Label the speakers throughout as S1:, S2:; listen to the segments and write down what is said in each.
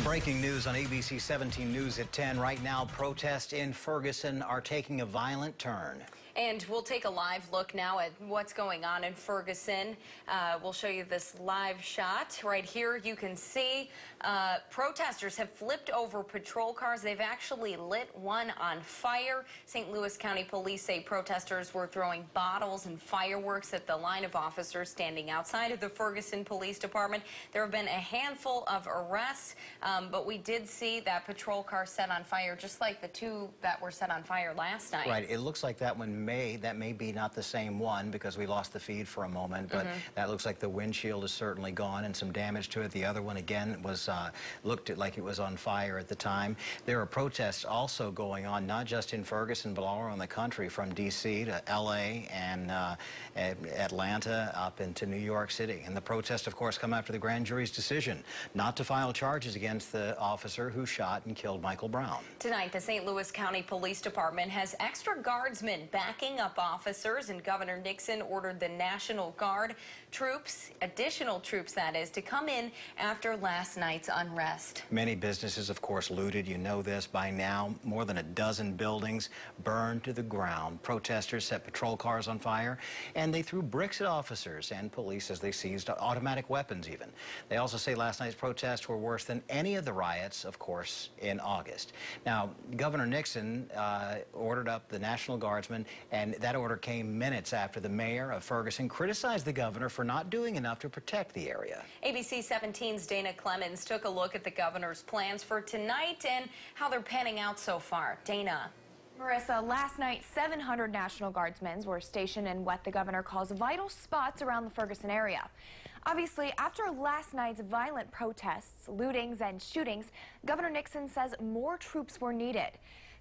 S1: Breaking news on ABC 17 News at 10. Right now, protests in Ferguson are taking a violent turn.
S2: And we'll take a live look now at what's going on in Ferguson. We'll show you this live shot. Right here, you can see protesters have flipped over patrol cars. They've actually lit one on fire. St. Louis County Police say protesters were throwing bottles and fireworks at the line of officers standing outside of the Ferguson Police Department. There have been a handful of arrests, but we did see that patrol car set on fire, just like the two that were set on fire last night.
S1: Right. It looks like that one may be not the same one because we lost the feed for a moment, but that looks like the windshield is certainly gone and some damage to it. The other one again was looked like it was on fire at the time. There are protests also going on, not just in Ferguson, but all around the country, from D.C. to L.A. and Atlanta up into New York City. And the protests, of course, come after the grand jury's decision not to file charges against the officer who shot and killed Michael Brown.
S2: Tonight, the St. Louis County Police Department has extra guardsmen backing up officers, and Governor Nixon ordered the National Guard troops, additional troops that is, to come in after last night's unrest.
S1: Many businesses, of course, looted. You know this by now. More than a dozen buildings burned to the ground. Protesters set patrol cars on fire, and they threw bricks at officers and police as they seized automatic weapons even. They also say last night's protests were worse than any of the riots, of course, in August. Now, Governor Nixon ordered up the National Guardsmen, and that order came minutes after the mayor of Ferguson criticized the governor for not doing enough to protect the area.
S2: ABC 17's Dana Clemens took a look at the governor's plans for tonight and how they're panning out so far. Dana.
S3: Marissa, last night, 700 National Guardsmen were stationed in what the governor calls vital spots around the Ferguson area. Obviously, after last night's violent protests, lootings, and shootings, Governor Nixon says more troops were needed.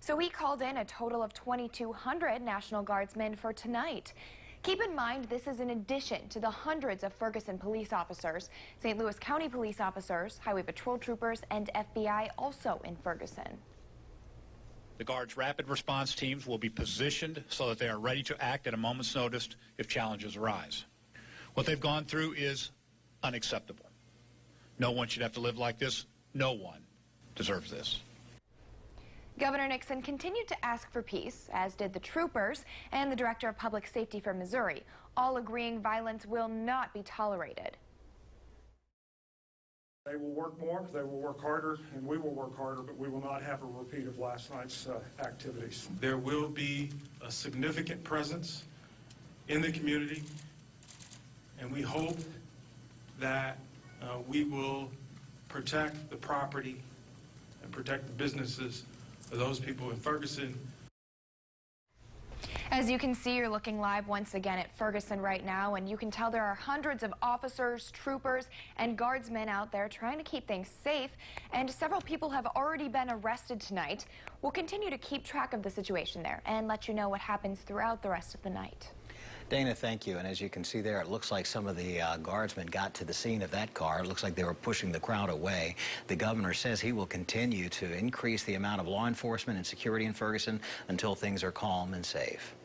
S3: So he called in a total of 2,200 National Guardsmen for tonight. Keep in mind, this is in addition to the hundreds of Ferguson police officers, St. Louis County police officers, highway patrol troopers, and FBI also in Ferguson.
S4: The Guard's rapid response teams will be positioned so that they are ready to act at a moment's notice if challenges arise. What they've gone through is unacceptable. No one should have to live like this. No one deserves this.
S3: Governor Nixon continued to ask for peace, as did the troopers and the director of public safety for Missouri, all agreeing violence will not be tolerated.
S5: They will work more, they will work harder, and we will work harder, but we will not have a repeat of last night's activities. There will be a significant presence in the community, and we hope that we will protect the property and protect the businesses of those people in Ferguson.
S3: As you can see, you're looking live once again at Ferguson right now, and you can tell there are hundreds of officers, troopers, and guardsmen out there trying to keep things safe, and several people have already been arrested tonight. We'll continue to keep track of the situation there and let you know what happens throughout the rest of the night.
S1: Dana, thank you. And as you can see there, it looks like some of the guardsmen got to the scene of that car. It looks like they were pushing the crowd away. The governor says he will continue to increase the amount of law enforcement and security in Ferguson until things are calm and safe.